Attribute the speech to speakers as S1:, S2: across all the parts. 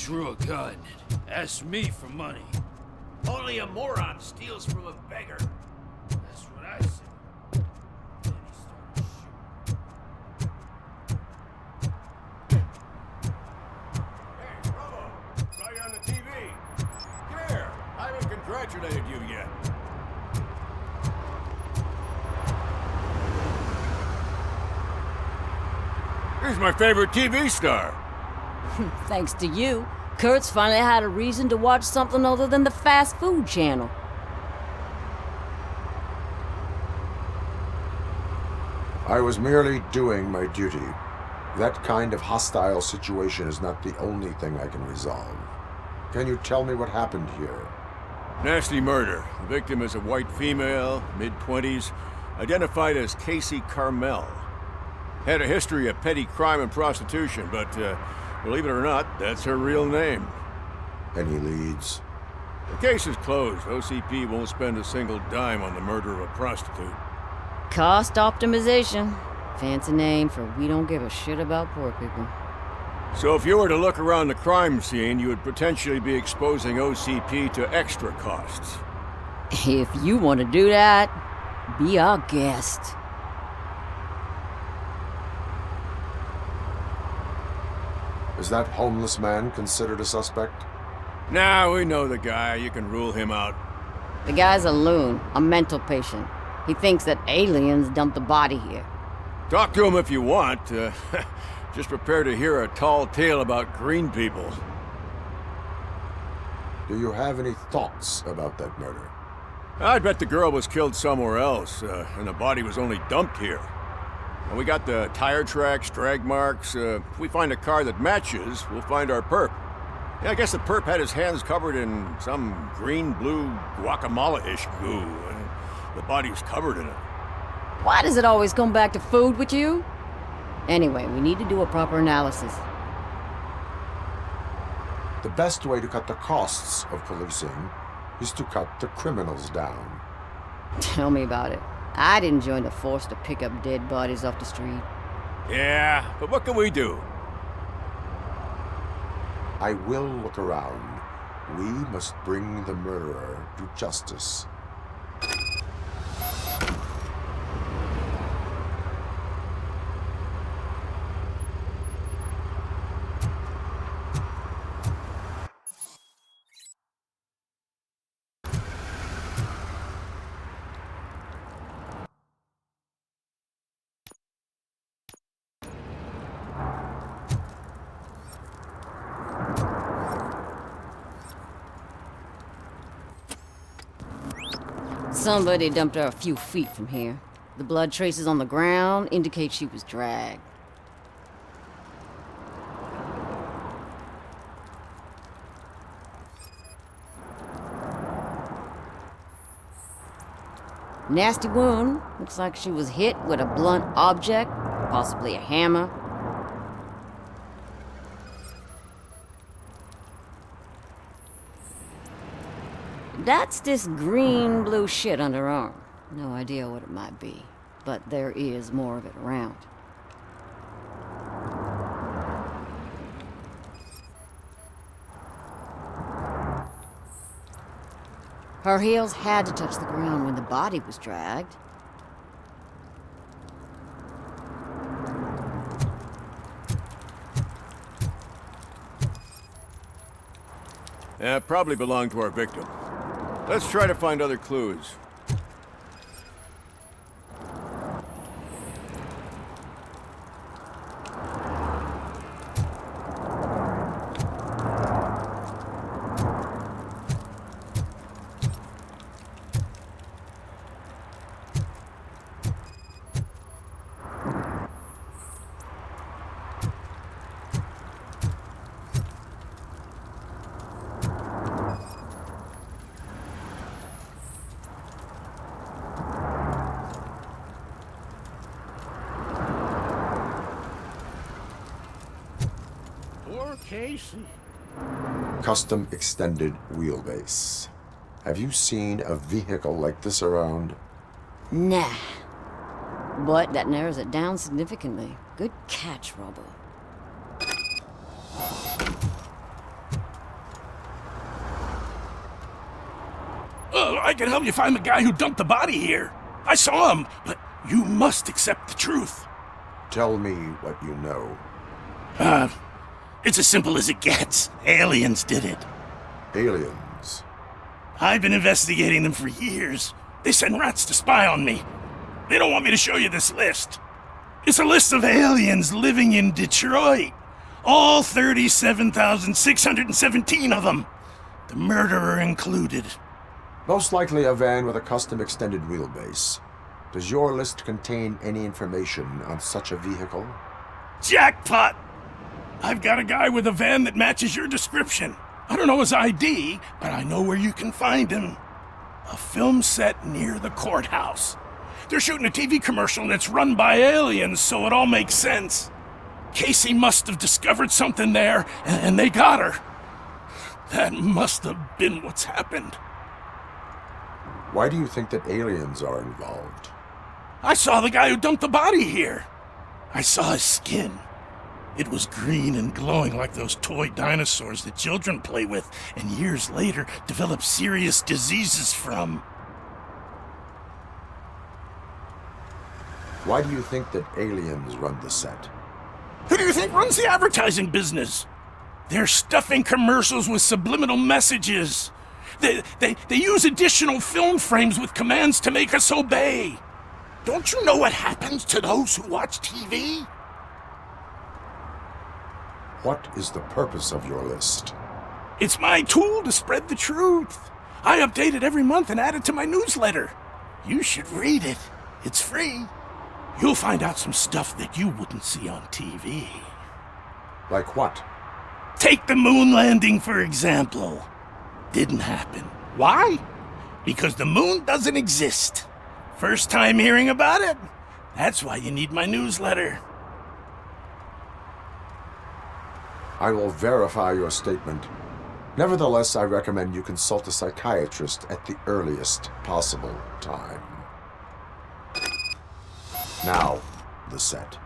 S1: drew a gun and asked me for money.
S2: Only a moron steals from a beggar.
S1: That's what I said. Then he started shooting.
S2: Hey, Robo! Saw you on the TV. Come here. I haven't congratulated you yet. He's my favorite TV star.
S3: Thanks to you, Kurt's finally had a reason to watch something other than the fast food channel.
S4: I was merely doing my duty. That kind of hostile situation is not the only thing I can resolve. Can you tell me what happened here?
S2: Nasty murder. The victim is a white female, mid-20s, identified as Кейси Кармел. Had a history of petty crime and prostitution, but believe it or not, that's her real name.
S4: Any leads?
S2: The case is closed. OCP won't spend a single dime on the murder of a prostitute.
S3: Cost optimization. Fancy name for we don't give a shit about poor people.
S2: So if you were to look around the crime scene, you would potentially be exposing OCP to extra costs.
S3: If you want to do that, be our guest.
S4: Is that homeless man considered a suspect?
S2: Nah, we know the guy. You can rule him out.
S3: The guy's a loon, a mental patient. He thinks that aliens dumped the body here.
S2: Talk to him if you want. Just prepare to hear a tall tale about green people.
S4: Do you have any thoughts about that murder?
S2: I'd bet the girl was killed somewhere else, and the body was only dumped here. And we got the tire tracks, drag marks. If we find a car that matches, we'll find our perp. Yeah, I guess the perp had his hands covered in some green-blue guacamole-ish goo, and the body was covered in it.
S3: Why does it always come back to food with you? Anyway, we need to do a proper analysis.
S4: The best way to cut the costs of policing is to cut the criminals down.
S3: Tell me about it. I didn't join the force to pick up dead bodies off the street.
S2: Yeah, but what can we do?
S4: I will look around. We must bring the murderer to justice.
S3: Somebody dumped her a few feet from here. The blood traces on the ground indicate she was dragged. Nasty wound. Looks like she was hit with a blunt object, possibly a hammer. That's this green-blue shit on her arm. No idea what it might be, but there is more of it around. Her heels had to touch the ground when the body was dragged.
S2: Probably belonged to our victim. Let's try to find other clues.
S1: Casey.
S4: Custom extended wheelbase. Have you seen a vehicle like this around?
S3: Nah. But that narrows it down significantly. Good catch, Robo.
S1: Well, I can help you find the guy who dumped the body here. I saw him, but you must accept the truth.
S4: Tell me what you know.
S1: It's as simple as it gets. Aliens did it.
S4: Aliens?
S1: I've been investigating them for years. They send rats to spy on me. They don't want me to show you this list. It's a list of aliens living in Detroit. All 37,617 of them. The murderer included.
S4: Most likely a van with a custom extended wheelbase. Does your list contain any information on such a vehicle?
S1: Jackpot! I've got a guy with a van that matches your description. I don't know his ID, but I know where you can find him. A film set near the courthouse. They're shooting a TV commercial and it's run by aliens, so it all makes sense. Casey must have discovered something there, and they got her. That must have been what's happened.
S4: Why do you think that aliens are involved?
S1: I saw the guy who dumped the body here. I saw his skin. It was green and glowing like those toy dinosaurs that children play with and years later develop serious diseases from.
S4: Why do you think that aliens run the set?
S1: Who do you think runs the advertising business? They're stuffing commercials with subliminal messages. They use additional film frames with commands to make us obey. Don't you know what happens to those who watch TV?
S4: What is the purpose of your list?
S1: It's my tool to spread the truth. I update it every month and add it to my newsletter. You should read it. It's free. You'll find out some stuff that you wouldn't see on TV.
S4: Like what?
S1: Take the moon landing, for example. Didn't happen. Why? Because the moon doesn't exist. First time hearing about it? That's why you need my newsletter.
S4: I will verify your statement. Nevertheless, I recommend you consult a psychiatrist at the earliest possible time. Now, the set.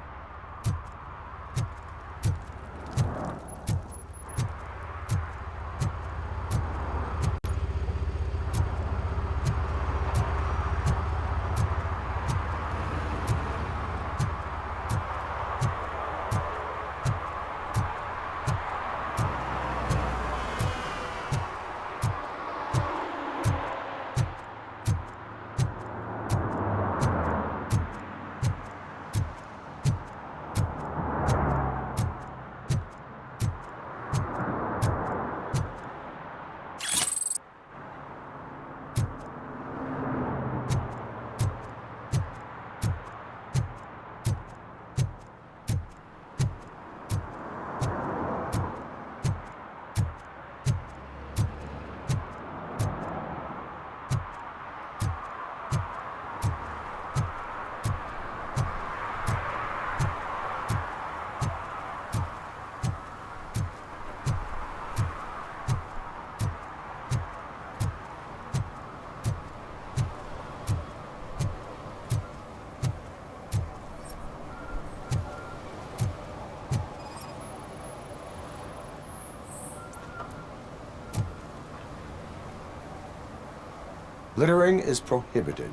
S4: Littering is prohibited.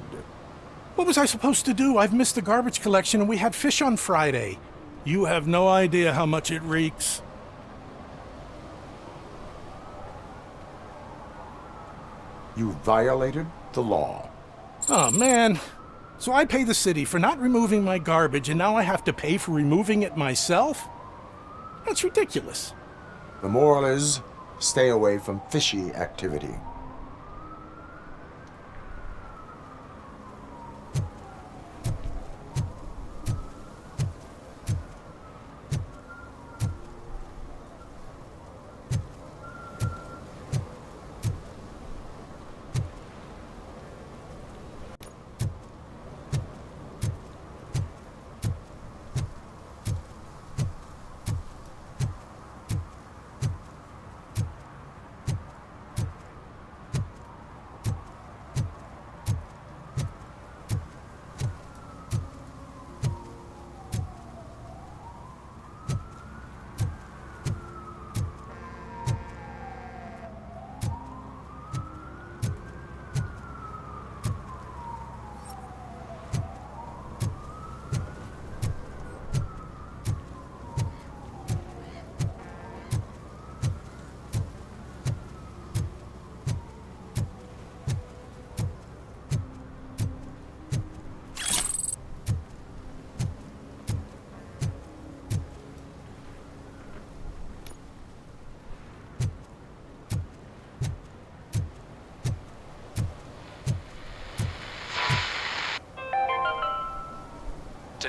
S1: What was I supposed to do? I've missed the garbage collection and we had fish on Friday. You have no idea how much it reeks.
S4: You violated the law.
S1: Oh, man. So I pay the city for not removing my garbage and now I have to pay for removing it myself? That's ridiculous.
S4: The moral is, stay away from fishy activity.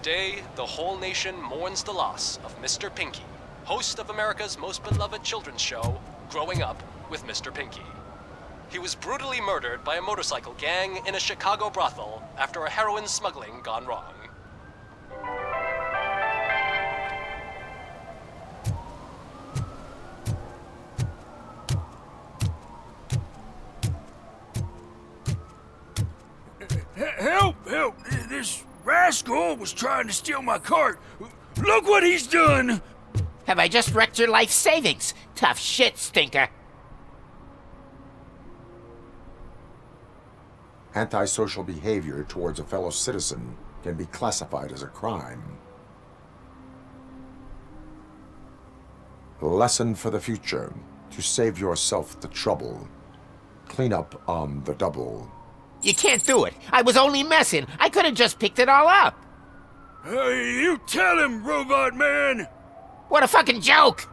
S5: Today, the whole nation mourns the loss of Mr. Pinky, host of America's most beloved children's show, Growing Up with Mr. Pinky. He was brutally murdered by a motorcycle gang in a Chicago brothel after a heroin smuggling gone wrong.
S6: Help! Help! This rascal was trying to steal my cart. Look what he's done!
S7: Have I just wrecked your life savings? Tough shit, stinker.
S4: Antisocial behavior towards a fellow citizen can be classified as a crime. Lesson for the future. To save yourself the trouble. Clean up on the double.
S7: You can't do it. I was only messing. I could have just picked it all up.
S6: Hey, you tell him, Robot Man!
S7: What a fucking joke!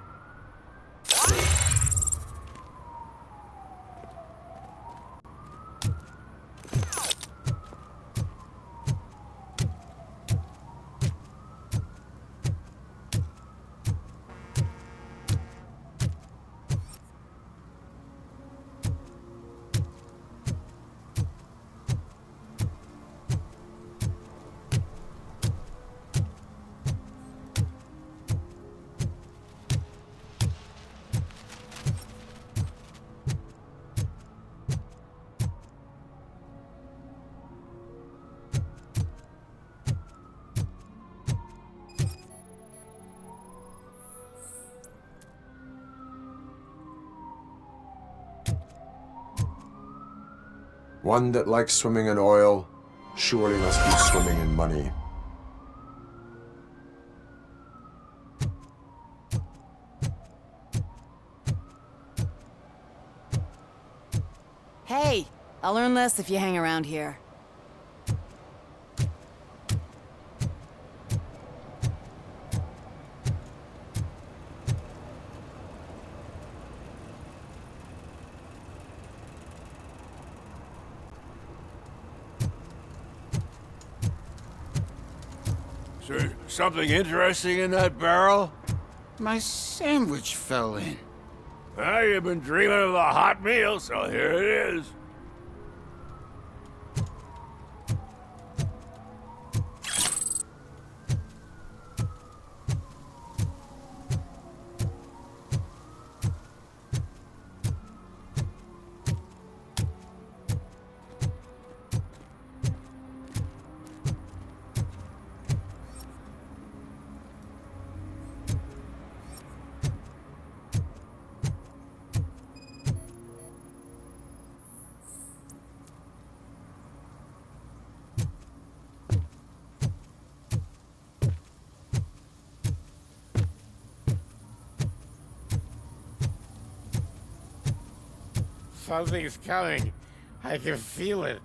S4: One that likes swimming in oil surely must be swimming in money.
S8: Hey, I'll learn less if you hang around here.
S2: Something interesting in that barrel?
S6: My sandwich fell in.
S2: Ah, you've been dreaming of a hot meal, so here it is.
S7: Something's coming. I can feel it.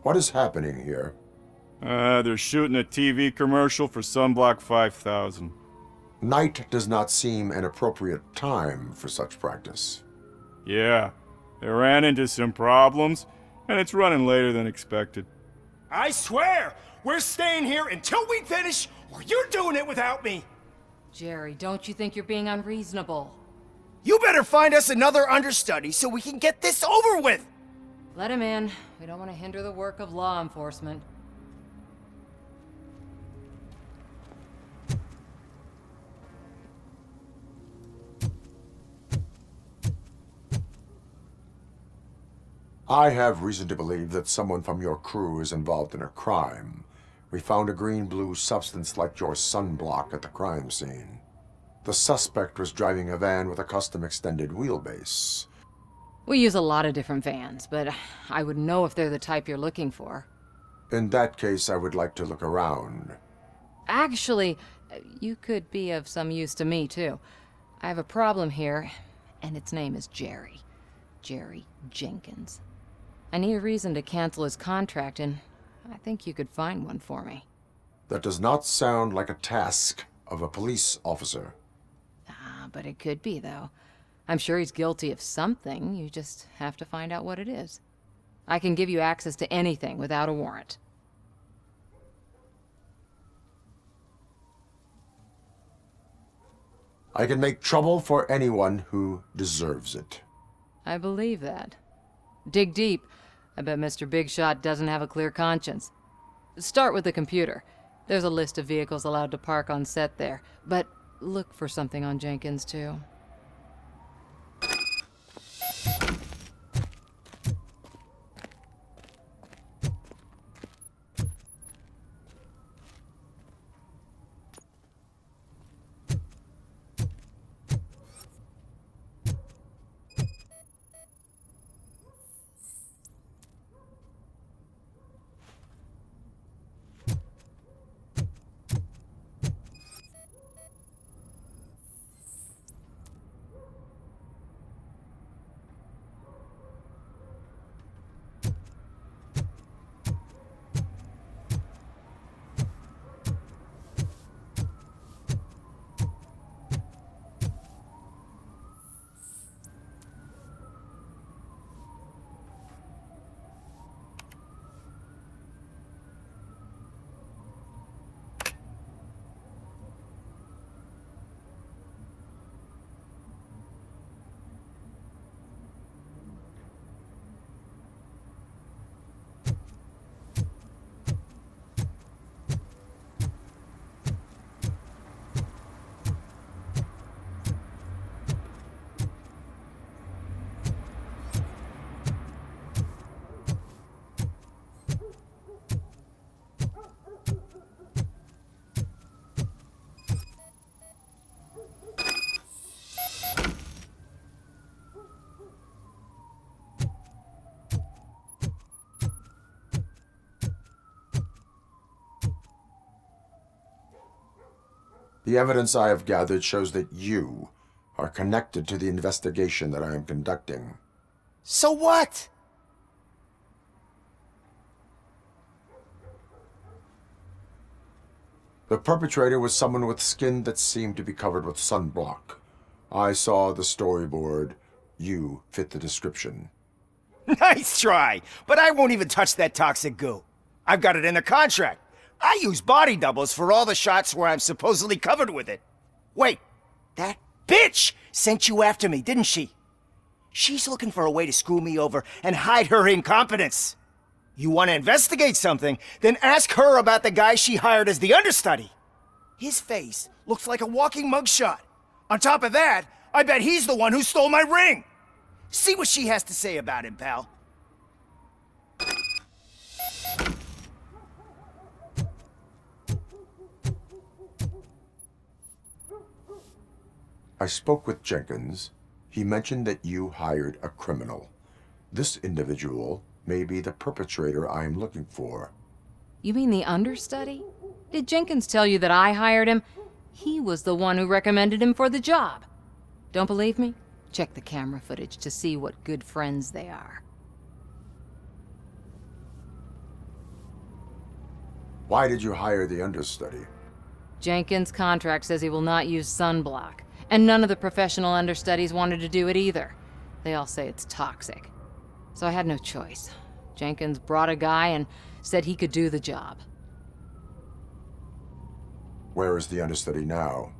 S4: What is happening here?
S9: They're shooting a TV commercial for Sunblock 5000.
S4: Night does not seem an appropriate time for such practice.
S9: Yeah, they ran into some problems, and it's running later than expected.
S6: I swear, we're staying here until we finish, or you're doing it without me.
S10: Jerry, don't you think you're being unreasonable?
S6: You better find us another understudy so we can get this over with.
S10: Let him in. We don't want to hinder the work of law enforcement.
S4: I have reason to believe that someone from your crew is involved in a crime. We found a green-blue substance like your sunblock at the crime scene. The suspect was driving a van with a custom extended wheelbase.
S10: We use a lot of different vans, but I wouldn't know if they're the type you're looking for.
S4: In that case, I would like to look around.
S10: Actually, you could be of some use to me, too. I have a problem here, and its name is Jerry. Jerry Jenkins. I need a reason to cancel his contract, and I think you could find one for me.
S4: That does not sound like a task of a police officer.
S10: But it could be, though. I'm sure he's guilty of something. You just have to find out what it is. I can give you access to anything without a warrant.
S4: I can make trouble for anyone who deserves it.
S10: I believe that. Dig deep. I bet Mr. Big Shot doesn't have a clear conscience. Start with the computer. There's a list of vehicles allowed to park on set there, but look for something on Jenkins, too.
S4: The evidence I have gathered shows that you are connected to the investigation that I am conducting.
S6: So what?
S4: The perpetrator was someone with skin that seemed to be covered with sunblock. I saw the storyboard. You fit the description.
S6: Nice try, but I won't even touch that toxic goo. I've got it in the contract. I use body doubles for all the shots where I'm supposedly covered with it. Wait, that bitch sent you after me, didn't she? She's looking for a way to screw me over and hide her incompetence. You want to investigate something, then ask her about the guy she hired as the understudy. His face looks like a walking mugshot. On top of that, I bet he's the one who stole my ring. See what she has to say about him, pal.
S4: I spoke with Jenkins. He mentioned that you hired a criminal. This individual may be the perpetrator I am looking for.
S10: You mean the understudy? Did Jenkins tell you that I hired him? He was the one who recommended him for the job. Don't believe me? Check the camera footage to see what good friends they are.
S4: Why did you hire the understudy?
S10: Jenkins' contract says he will not use sunblock, and none of the professional understudies wanted to do it either. They all say it's toxic. So I had no choice. Jenkins brought a guy and said he could do the job.
S4: Where is the understudy now?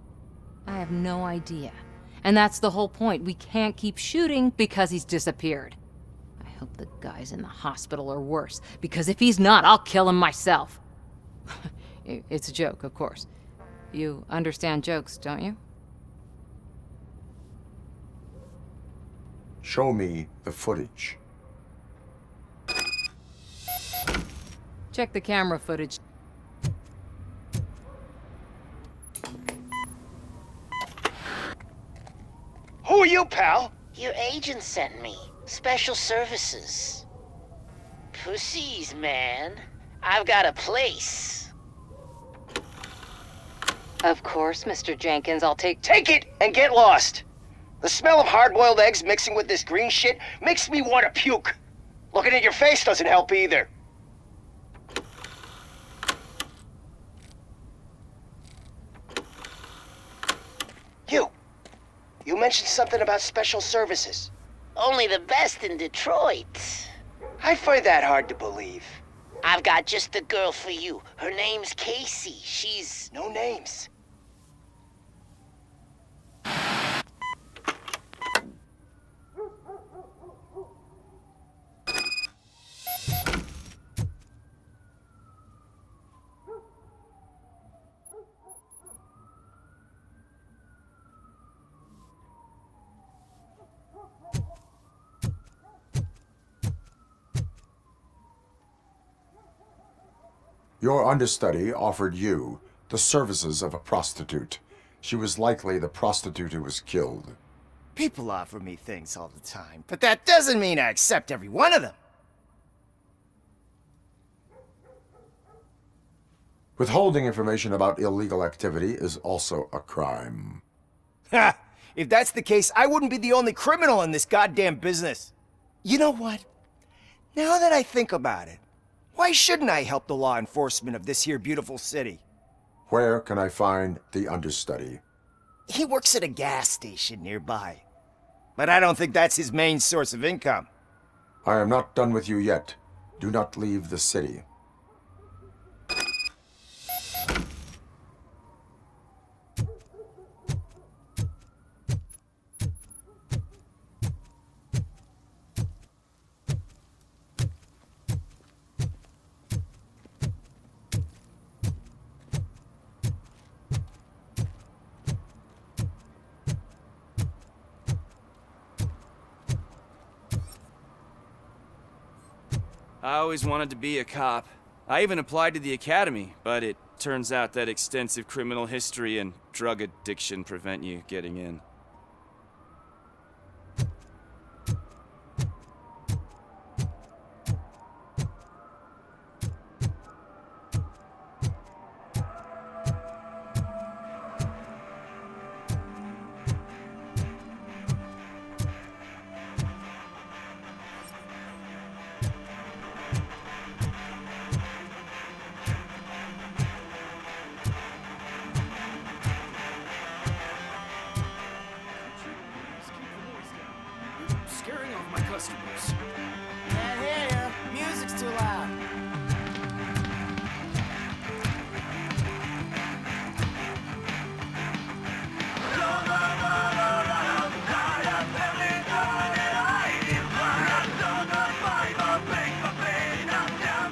S10: I have no idea. And that's the whole point. We can't keep shooting because he's disappeared. I hope the guy's in the hospital or worse, because if he's not, I'll kill him myself. It's a joke, of course. You understand jokes, don't you?
S4: Show me the footage.
S10: Check the camera footage.
S6: Who are you, pal?
S11: Your agent sent me. Special services. Pussies, man. I've got a place.
S10: Of course, Mr. Jenkins, I'll take
S6: Take it and get lost. The smell of hard-boiled eggs mixing with this green shit makes me want to puke. Looking at your face doesn't help either. You mentioned something about special services.
S11: Only the best in Detroit.
S6: I find that hard to believe.
S11: I've got just the girl for you. Her name's Кейси. She's...
S6: No names.
S4: Your understudy offered you the services of a prostitute. She was likely the prostitute who was killed.
S6: People offer me things all the time, but that doesn't mean I accept every one of them.
S4: Withholding information about illegal activity is also a crime.
S6: Ha! If that's the case, I wouldn't be the only criminal in this goddamn business. You know what? Now that I think about it, why shouldn't I help the law enforcement of this here beautiful city?
S4: Where can I find the understudy?
S6: He works at a gas station nearby. But I don't think that's his main source of income.
S4: I am not done with you yet. Do not leave the city.
S12: I always wanted to be a cop. I even applied to the academy, but it turns out that extensive criminal history and drug addiction prevent you getting in.
S8: Can't hear you. Music's too loud.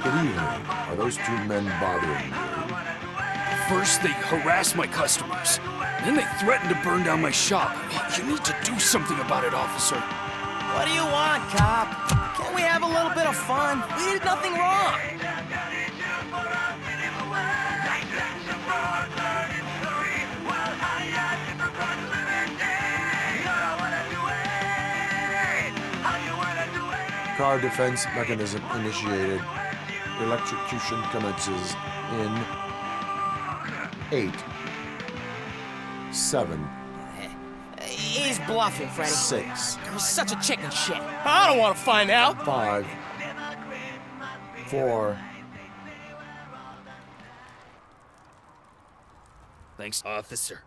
S4: Good evening. Are those two men bothering you?
S13: First, they harass my customers. Then they threaten to burn down my shop. You need to do something about it, officer.
S8: What do you want, cop? Can't we have a little bit of fun? We did nothing wrong.
S4: Car defense mechanism initiated. Electrocution commences in 8, 7,
S8: He's bluffing, Freddy.
S4: 6,
S8: You're such a chicken shit. I don't want to find out.
S4: 5, 4,
S8: Thanks, officer.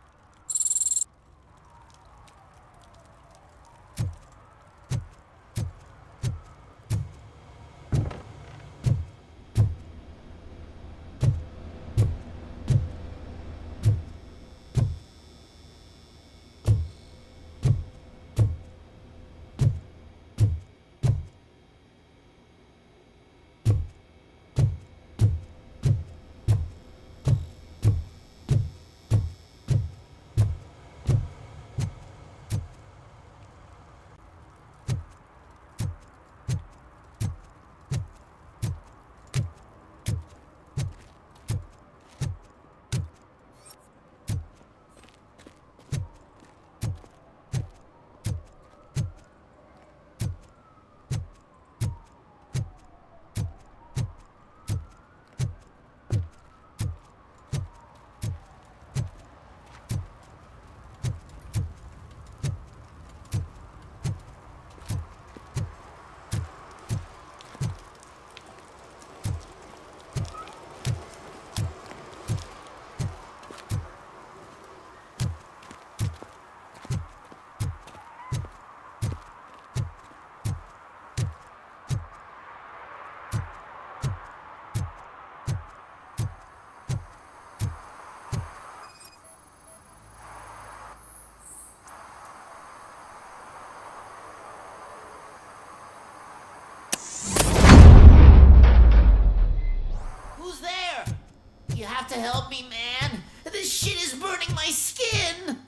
S11: You have to help me, man. This shit is burning my skin.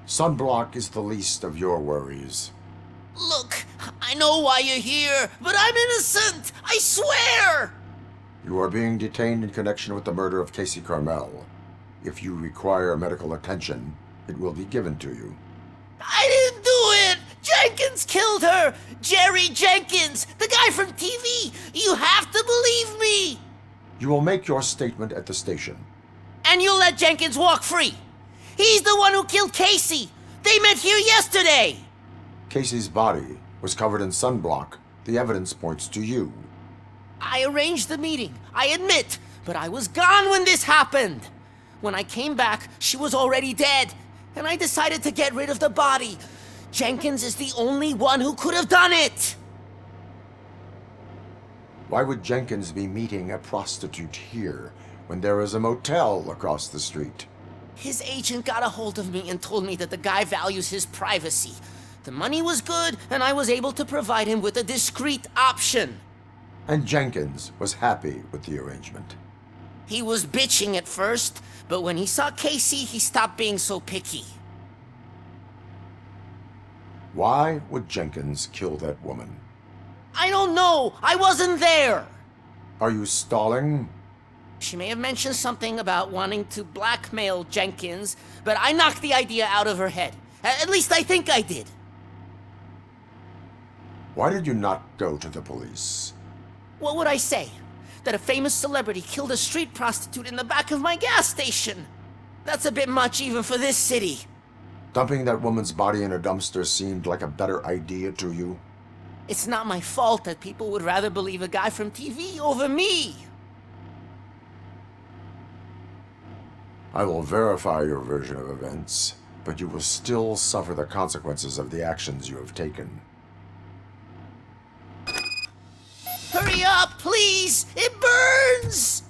S4: Sunblock is the least of your worries.
S11: Look, I know why you're here, but I'm innocent. I swear.
S4: You are being detained in connection with the murder of Кейси Кармел. If you require medical attention, it will be given to you.
S11: I didn't do it! Jenkins killed her! Jerry Jenkins, the guy from TV! You have to believe me!
S4: You will make your statement at the station.
S11: And you'll let Jenkins walk free! He's the one who killed Кейси! They met here yesterday!
S4: Кейsi's body was covered in sunblock. The evidence points to you.
S11: I arranged the meeting, I admit, but I was gone when this happened. When I came back, she was already dead, and I decided to get rid of the body. Jenkins is the only one who could have done it!
S4: Why would Jenkins be meeting a prostitute here when there is a motel across the street?
S11: His agent got a hold of me and told me that the guy values his privacy. The money was good, and I was able to provide him with a discreet option.
S4: And Jenkins was happy with the arrangement.
S11: He was bitching at first, but when he saw Кейси, he stopped being so picky.
S4: Why would Jenkins kill that woman?
S11: I don't know! I wasn't there!
S4: Are you stalling?
S11: She may have mentioned something about wanting to blackmail Jenkins, but I knocked the idea out of her head. At least I think I did.
S4: Why did you not go to the police?
S11: What would I say? That a famous celebrity killed a street prostitute in the back of my gas station? That's a bit much even for this city.
S4: Dumping that woman's body in a dumpster seemed like a better idea to you?
S11: It's not my fault that people would rather believe a guy from TV over me.
S4: I will verify your version of events, but you will still suffer the consequences of the actions you have taken.
S11: Hurry up, please! It burns!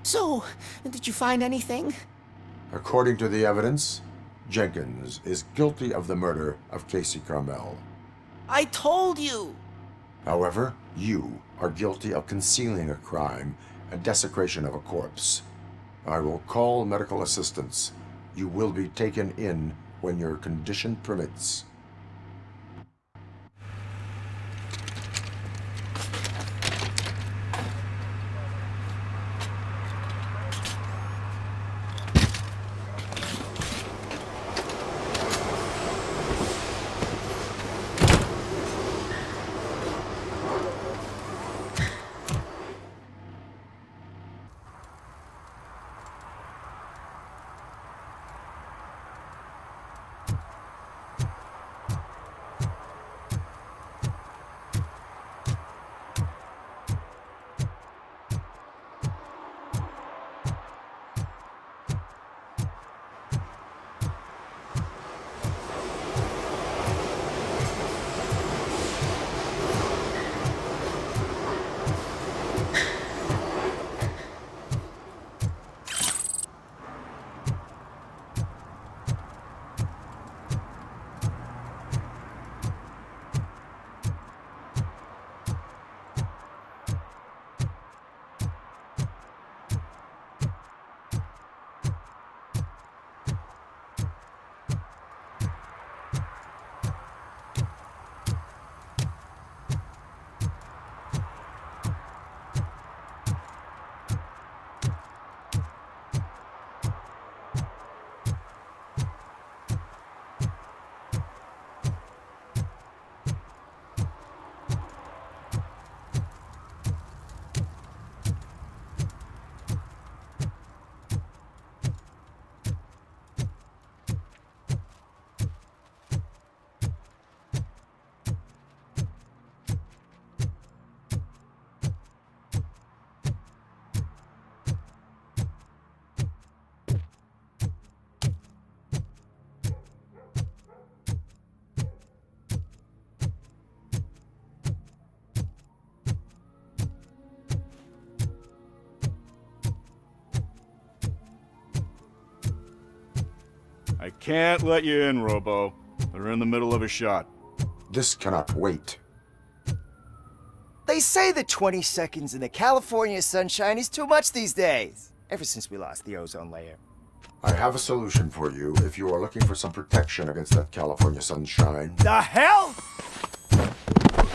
S11: So, did you find anything?
S4: According to the evidence, Jenkins is guilty of the murder of Кейси Кармел.
S11: I told you!
S4: However, you are guilty of concealing a crime and desecration of a corpse. I will call medical assistance. You will be taken in when your condition permits.
S9: I can't let you in, Robo. They're in the middle of a shot.
S4: This cannot wait.
S6: They say that 20 seconds in the California sunshine is too much these days. Ever since we lost the ozone layer.
S4: I have a solution for you if you are looking for some protection against that California sunshine.
S6: The hell?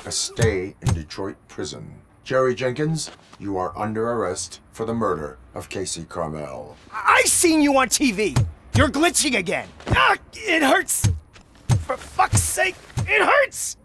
S4: A stay in Detroit prison. Jerry Jenkins, you are under arrest for the murder of Кейси Кармел.
S6: I seen you on TV. You're glitching again. Ah, it hurts. For fuck's sake, it hurts.